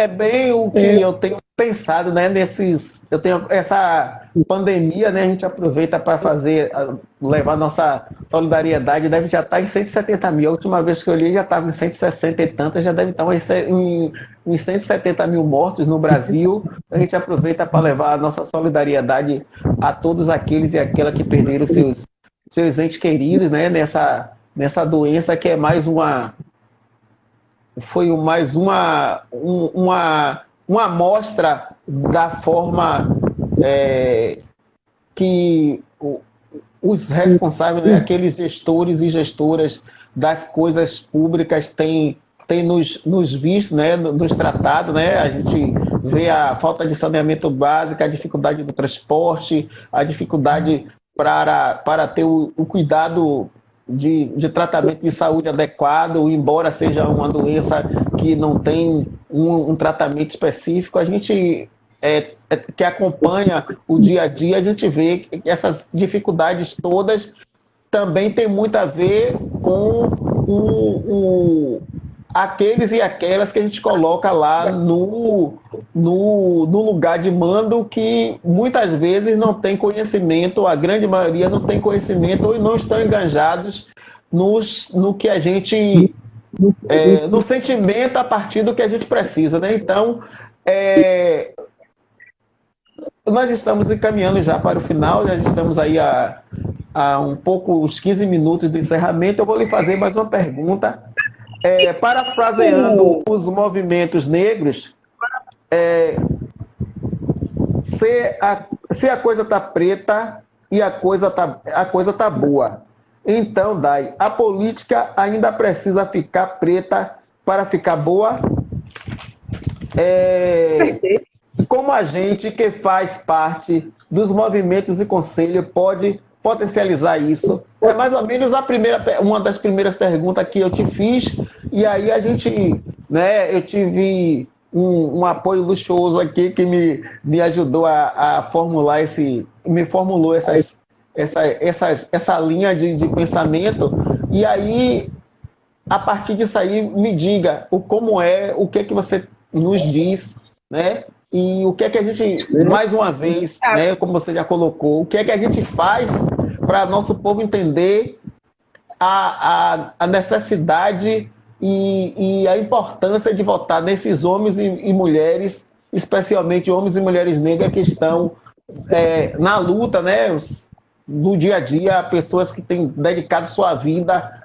bem o que eu tenho pensado, né? Eu tenho essa pandemia, né? A gente aproveita para levar nossa solidariedade, deve já estar em 170 mil. A última vez que eu li já estava em 160 e tantas, já deve estar em 170 mil mortos no Brasil. A gente aproveita para levar a nossa solidariedade a todos aqueles e aquelas que perderam seus entes queridos, né? Nessa doença que é mais uma amostra da forma que os responsáveis, né, aqueles gestores e gestoras das coisas públicas têm nos visto, né, nos tratado, né? A gente vê a falta de saneamento básico, a dificuldade do transporte, a dificuldade para ter o cuidado de tratamento de saúde adequado, embora seja uma doença que não tem um tratamento específico. A gente que acompanha o dia a dia, a gente vê que essas dificuldades todas também tem muito a ver com aqueles e aquelas que a gente coloca lá no lugar de mando, que muitas vezes não tem conhecimento, a grande maioria não tem conhecimento ou não estão engajados no que a gente no sentimento a partir do que a gente precisa, né? Então, nós estamos encaminhando já para o final, já estamos aí a uns 15 minutos do encerramento. Eu vou lhe fazer mais uma pergunta. Parafraseando os movimentos negros, se a coisa está preta e a coisa tá boa, então, Dai, a política ainda precisa ficar preta para ficar boa? Como a gente que faz parte dos movimentos e conselho pode potencializar isso? É mais ou menos uma das primeiras perguntas que eu te fiz, e aí a gente, né, eu tive um apoio luxuoso aqui que me ajudou a formular me formulou essa linha de pensamento, e aí, a partir disso aí, me diga o que é que você nos diz, né? E o que é que a gente, mais uma vez, né, como você já colocou, o que é que a gente faz para nosso povo entender a necessidade e a importância de votar nesses homens e mulheres, especialmente homens e mulheres negras que estão na luta, né, no dia a dia, pessoas que têm dedicado sua vida,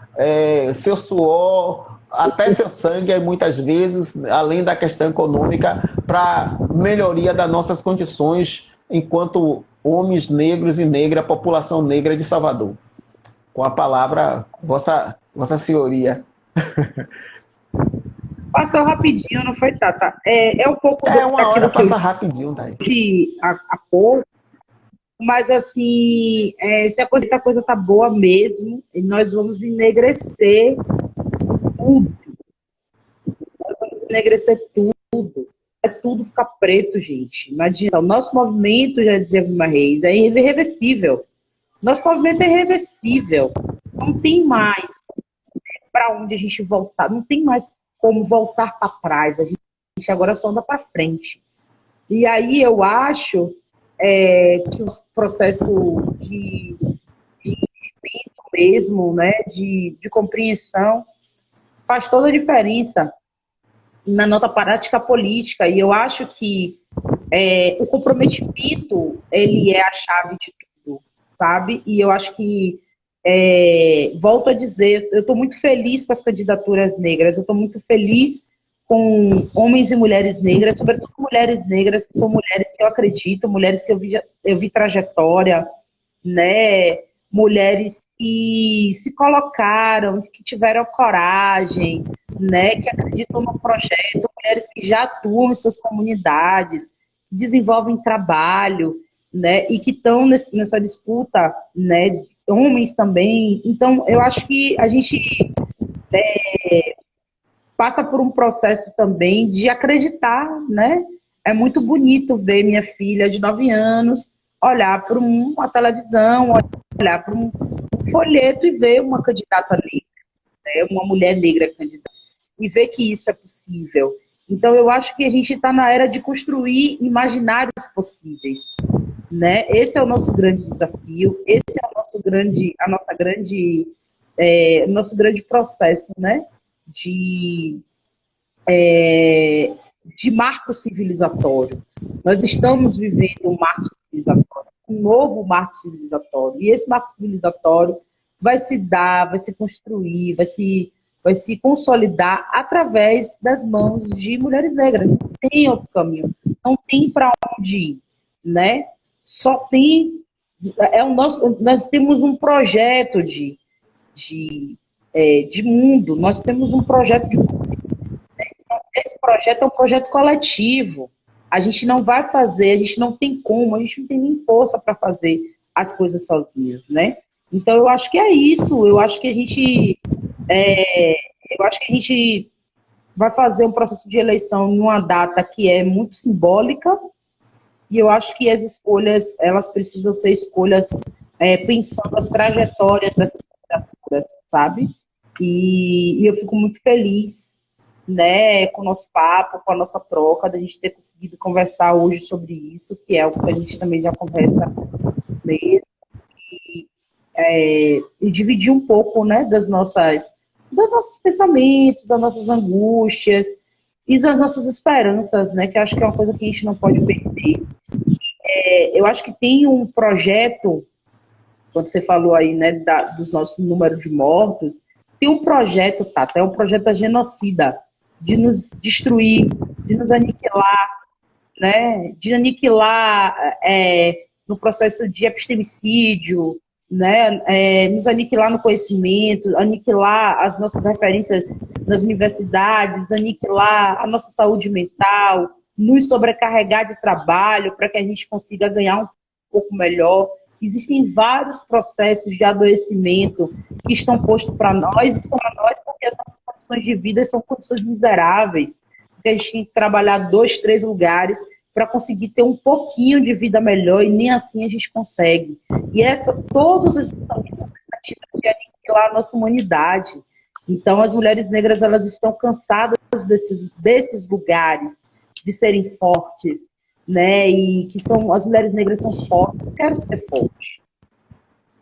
seu suor, até seu sangue, muitas vezes, além da questão econômica, para melhoria das nossas condições enquanto homens negros e negras, população negra de Salvador. Com a palavra, Vossa Senhoria. Passou rapidinho, não foi, Tata? É um pouco Uma hora daquilo que eu passa rapidinho, Thay. disse há pouco, mas assim, se a coisa tá boa mesmo, nós vamos enegrecer tudo, enegrecer tudo. É tudo ficar preto, gente. Não adianta. O nosso movimento, já dizia Vilma Reis, é irreversível. Nosso movimento é irreversível. Não tem mais para onde a gente voltar. Não tem mais como voltar para trás. A gente agora só anda para frente. E aí eu acho que o processo de entendimento mesmo, né, de compreensão, faz toda a diferença na nossa prática política. E eu acho que o comprometimento, ele é a chave de tudo, sabe? E eu acho que, volto a dizer, eu estou muito feliz com as candidaturas negras, eu estou muito feliz com homens e mulheres negras, sobretudo mulheres negras, que são mulheres que eu acredito, mulheres que eu vi trajetória, né? Mulheres que se colocaram, que tiveram coragem, né? Que acreditam no projeto, mulheres que já atuam em suas comunidades, que desenvolvem trabalho, né? E que estão nessa disputa, né? Homens também. Então, eu acho que a gente passa por um processo também de acreditar, né? É muito bonito ver minha filha de 9 anos olhar para uma televisão, olhar para um folheto e ver uma candidata negra, né? Uma mulher negra candidata, e ver que isso é possível. Então, eu acho que a gente está na era de construir imaginários possíveis, né? Esse é o nosso grande desafio, esse é o nosso grande processo, né? De, de marco civilizatório. Nós estamos vivendo um marco civilizatório, um novo marco civilizatório. E esse marco civilizatório vai se dar, vai se construir, vai se consolidar através das mãos de mulheres negras. Não tem outro caminho, não tem para onde ir, né? Só tem nós temos um projeto de mundo, nós temos um projeto de mundo. Esse projeto é um projeto coletivo. A gente não vai fazer, a gente não tem como, a gente não tem nem força para fazer as coisas sozinhas, né? Então eu acho que é isso. Eu acho que a gente vai fazer um processo de eleição numa data que é muito simbólica, e eu acho que as escolhas, elas precisam ser escolhas pensando as trajetórias dessas candidaturas, sabe? E eu fico muito feliz, né, com o nosso papo, com a nossa troca, da gente ter conseguido conversar hoje sobre isso, que é o que a gente também já conversa mesmo, e dividir um pouco, né, dos nossos pensamentos, das nossas angústias e das nossas esperanças, né, que eu acho que é uma coisa que a gente não pode perder. Eu acho que tem um projeto, quando você falou aí, né, dos nossos números de mortos, tem um projeto, Tata, é um projeto da genocida, de nos destruir, de nos aniquilar, né, de aniquilar no processo de epistemicídio, né, nos aniquilar no conhecimento, aniquilar as nossas referências nas universidades, aniquilar a nossa saúde mental, nos sobrecarregar de trabalho para que a gente consiga ganhar um pouco melhor. Existem vários processos de adoecimento que estão postos para nós porque as nossas condições de vida são condições miseráveis, porque a gente tem que trabalhar 2, 3 lugares para conseguir ter um pouquinho de vida melhor, e nem assim a gente consegue. E todos esses caminhos são tentativas de aniquilar a nossa humanidade. Então, as mulheres negras, elas estão cansadas desses lugares, de serem fortes, né? E que as mulheres negras são fortes. Eu quero ser forte.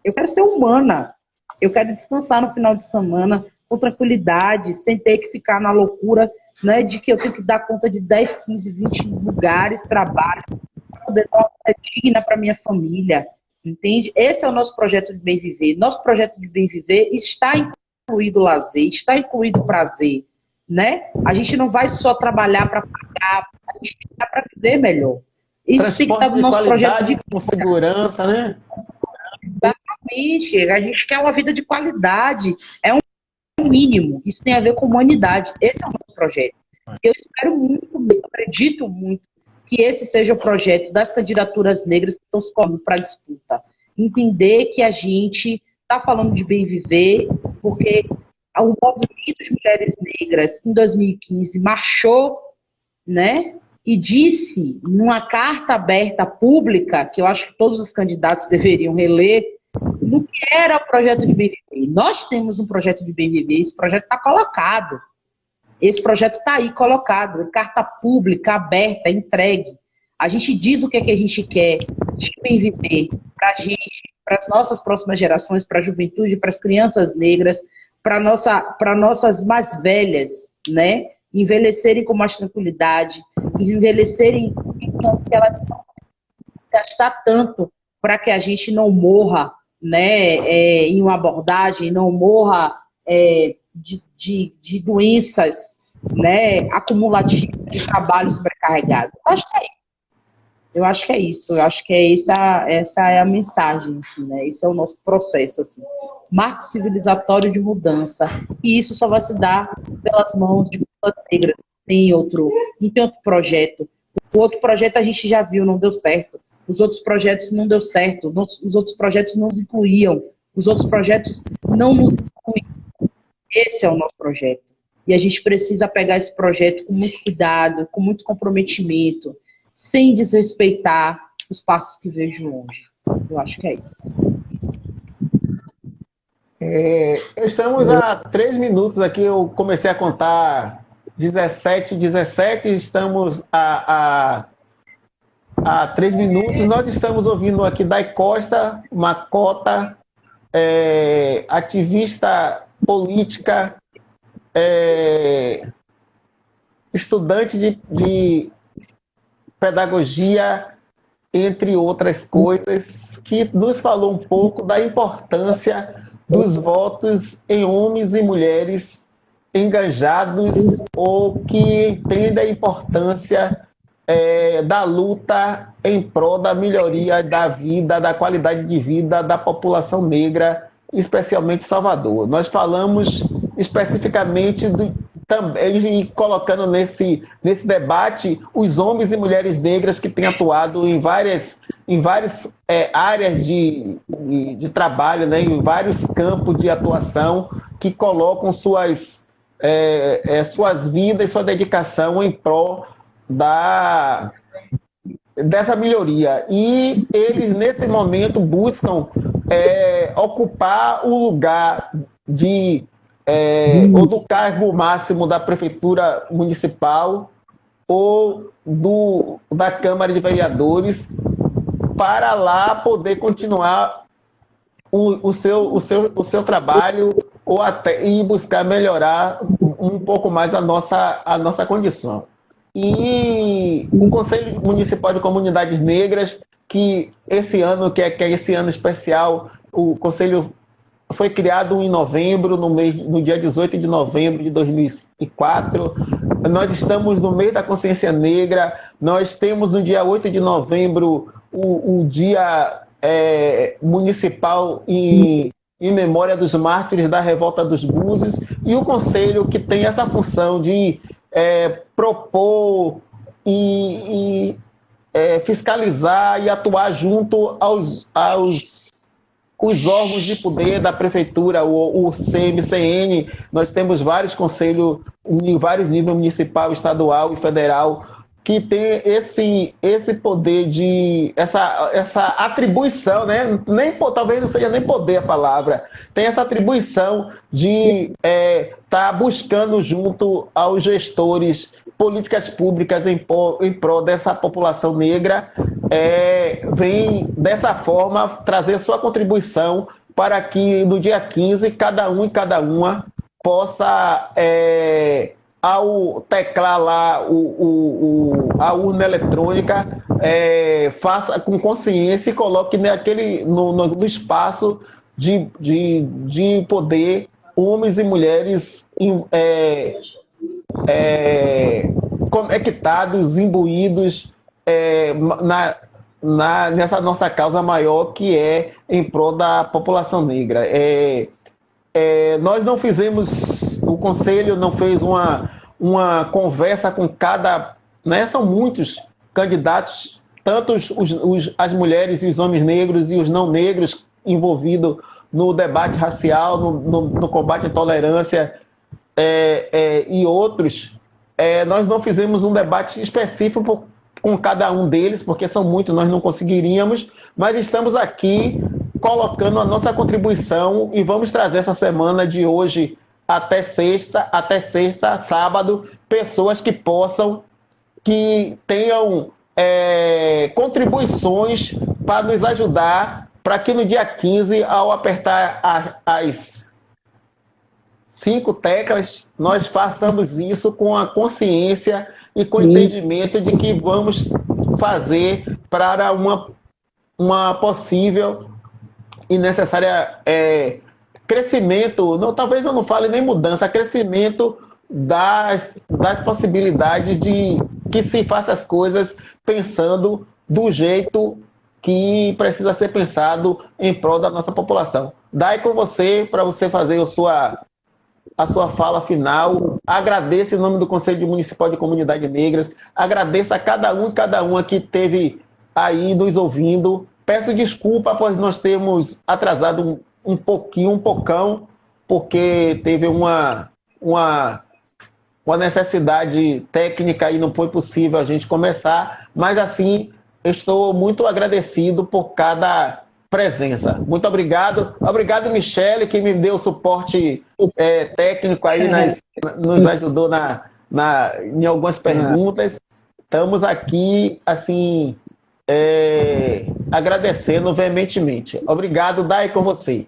Eu quero ser humana. Eu quero descansar no final de semana com tranquilidade, sem ter que ficar na loucura, né, de que eu tenho que dar conta de 10, 15, 20 lugares, trabalho, para poder dar uma vida digna para minha família, entende? Esse é o nosso projeto de bem viver. Nosso projeto de bem viver está incluído o lazer, está incluído o prazer, né? A gente não vai só trabalhar para pagar, a gente tem que dar para viver melhor. Isso tem que estar no nosso projeto de com segurança, né? Exatamente. A gente quer uma vida de qualidade. É um mínimo. Isso tem a ver com humanidade. Esse é o nosso projeto. Eu espero muito, eu acredito muito que esse seja o projeto das candidaturas negras que estão se colocando para a disputa. Entender que a gente está falando de bem viver, porque o movimento de mulheres negras, em 2015, marchou, né? E disse, numa carta aberta pública, que eu acho que todos os candidatos deveriam reler, no que era o projeto de bem viver. Nós temos um projeto de bem viver, esse projeto está colocado. Esse projeto está aí colocado, carta pública, aberta, entregue. A gente diz o que é que a gente quer de bem viver para a gente, para as nossas próximas gerações, para a juventude, para as crianças negras, para nossas mais velhas, né? Envelhecerem com mais tranquilidade, envelhecerem com que elas não gastar tanto para que a gente não morra, né, em uma abordagem, não morra de doenças, né, acumulativas de trabalho sobrecarregado. Eu acho que é isso. Eu acho que essa é a mensagem, assim, né? Esse é o nosso processo, assim. Marco civilizatório de mudança. E isso só vai se dar pelas mãos de pessoas negras. Não tem outro projeto. O outro projeto a gente já viu, não deu certo. Os outros projetos não deu certo. Os outros projetos não nos incluíam. Os outros projetos não nos incluíam. Esse é o nosso projeto. E a gente precisa pegar esse projeto com muito cuidado, com muito comprometimento, sem desrespeitar os passos que vejo longe. Eu acho que é isso. Estamos a 3 minutos aqui, eu comecei a contar 17, estamos a 3 minutos. Nós estamos ouvindo aqui Day Costa Macota, ativista política, estudante de pedagogia, entre outras coisas, que nos falou um pouco da importância dos votos em homens e mulheres engajados ou que entendem a importância da luta em prol da melhoria da vida, da qualidade de vida da população negra, especialmente Salvador. Nós falamos especificamente também colocando nesse debate os homens e mulheres negras que têm atuado em várias áreas de trabalho, né, em vários campos de atuação, que colocam suas vidas, sua dedicação em prol dessa melhoria. E eles, nesse momento, buscam ocupar o lugar ou do cargo máximo da Prefeitura Municipal ou da Câmara de Vereadores, para lá poder continuar o seu trabalho ou até e buscar melhorar um pouco mais a nossa condição. E o Conselho Municipal de Comunidades Negras, que esse ano, que é esse ano especial, o Conselho foi criado em novembro, no dia 18 de novembro de 2004. Nós estamos no mês da consciência negra. Nós temos no dia 8 de novembro o dia municipal em memória dos mártires da Revolta dos Búzios. E o Conselho, que tem essa função de propor e fiscalizar e atuar junto aos órgãos de poder da prefeitura, o CMCN. Nós temos vários conselhos em vários níveis, municipal, estadual e federal, que tem esse poder essa atribuição, né? Talvez não seja nem poder a palavra, tem essa atribuição de estar buscando junto aos gestores políticas públicas em prol dessa população negra, vem dessa forma trazer sua contribuição para que no dia 15 cada um e cada uma possa, ao teclar lá a urna eletrônica, faça com consciência e coloque no espaço de poder homens e mulheres conectados, imbuídos nessa nossa causa maior, que é em prol da população negra. nós não fizemos, o conselho não fez uma conversa com cada, né? São muitos candidatos, tanto as mulheres e os homens negros e os não negros envolvidos no debate racial, no combate à intolerância e outros. Nós não fizemos um debate específico com cada um deles, porque são muitos, nós não conseguiríamos, mas estamos aqui colocando a nossa contribuição e vamos trazer essa semana de hoje até sexta, sábado, pessoas que tenham contribuições para nos ajudar, para que no dia 15, ao apertar as 5 teclas, nós façamos isso com a consciência e com o entendimento de que vamos fazer para uma possível e necessária crescimento, talvez eu não fale nem mudança, crescimento das possibilidades de que se faça as coisas pensando do jeito que precisa ser pensado em prol da nossa população. Daí com você, para você fazer a sua fala final. Agradeço em nome do Conselho Municipal de Comunidades Negras, agradeço a cada um e cada uma que esteve aí nos ouvindo. Peço desculpa por nós termos atrasado um pocão, porque teve uma necessidade técnica e não foi possível a gente começar, mas assim, estou muito agradecido por cada presença. Muito obrigado. Obrigado, Michele, que me deu suporte técnico aí, nos ajudou em algumas perguntas. Estamos aqui, assim, agradecendo veementemente. Obrigado, Dai, com você.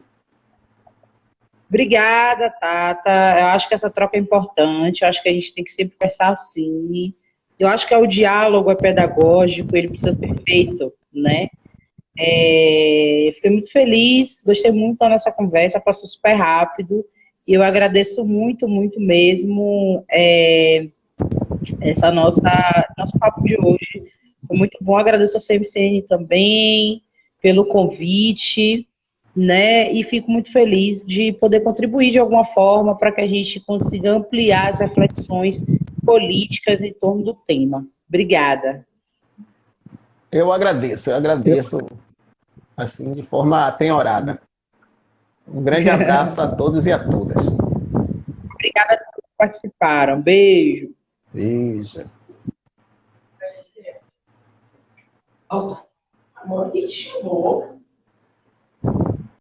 Obrigada, Tata. Eu acho que essa troca é importante. Eu acho que a gente tem que sempre pensar assim. Eu acho que o diálogo é pedagógico, ele precisa ser feito, né? Fiquei muito feliz, gostei muito da nossa conversa, passou super rápido. E eu agradeço muito, muito mesmo nosso papo de hoje. Foi muito bom. Agradeço a CMCN também pelo convite, né? E fico muito feliz de poder contribuir de alguma forma para que a gente consiga ampliar as reflexões políticas em torno do tema. Obrigada. Eu agradeço, assim, de forma atenhorada. Um grande abraço a todos e a todas. Obrigada a todos que participaram. Beijo. Beijo. Amor, chamou.